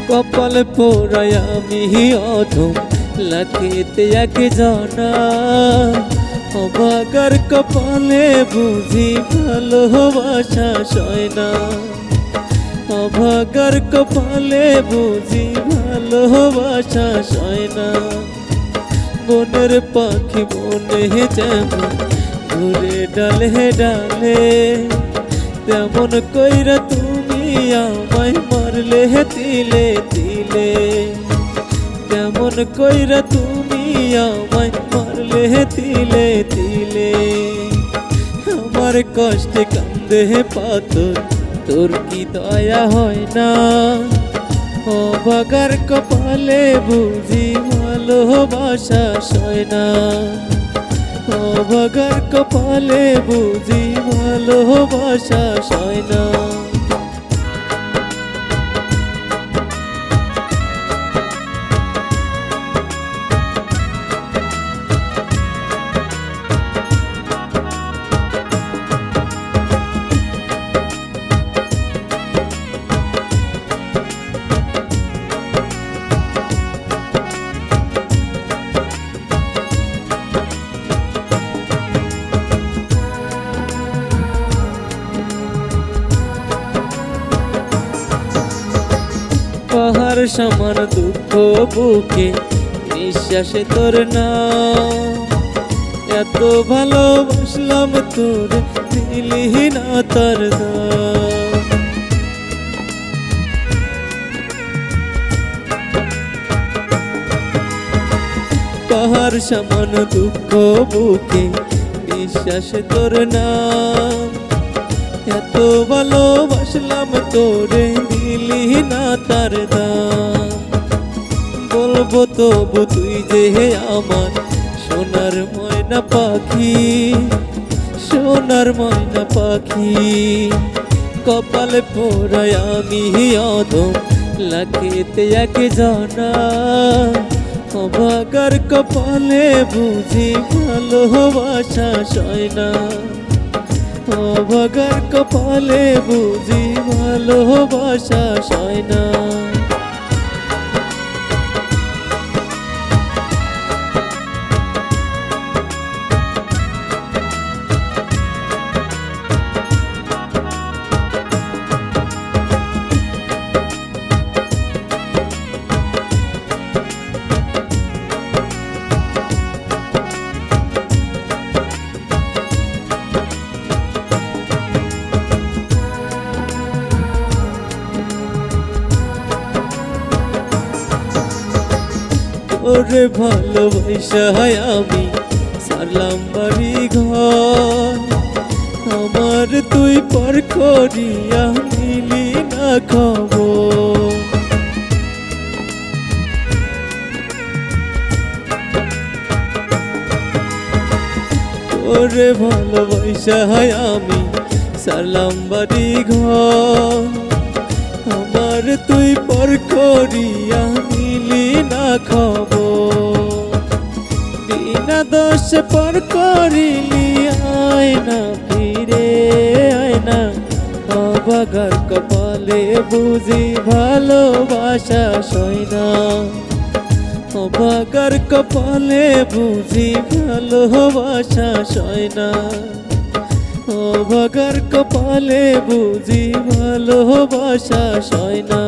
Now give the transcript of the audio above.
কপাল পোড়ায় আমি অধম লাখিতে এক জানা অবাগার কপালে বুঝি ভালোবাসা সয় না অবাগার কপালে বুঝি ভালোবাসা সয় না বনের পাখি বনে যেমন ঘুরে ডালে ডালে তেমন কইরা তুমি আমায় মারলে তিলে তিলে তেমন কইরা তুমি আমায় মারলে তিলে তিলে আমার কষ্টে কান্দে পাথর তোর কি দয়া হয় না অবাগার কপালে বুঝি ভালোবাসা সয় না অবাগার কপালে বুঝি ভালোবাসা সয় না পাহাড় সমান দুঃখ বুকে নিঃশ্বাসে তোর না এত ভালোবাসলাম তোর দিলি না তোর দাম পাহাড় সমান দুঃখ বুকে নিঃশ্বাসে তোর নাম এত ভালোবাসলাম তোরে দিলি না তার দাম বলবো তবু তুই যে আমার সোনার ময়না পাখি সোনার ময়না পাখি কপাল পোড়ায় আমি অধম লাখিতে এক জানা অবাগার কপালে বুঝি ভালোবাসা সয় না অবাগার কপালে বুঝি ভালোবাসা সয় না ওরে ভালোবাসা আমি সারলাম বাড়ি ঘর আমার তুই পর করিয়া নিলি না খবর ওরে ভালোবাসা আমি সারলাম বাড়ি ঘর আমার তুই পর করিয়া নিলি না খবর বিনা দোষ পর করিলি আয় না ফিরে আয় না অবাগার কপালে বুঝি ভালোবাসা সয় না অবাগার কপালে বুঝি ভালোবাসা সয় না অবাগার কপালে বুঝি ভালোবাসা সয় না।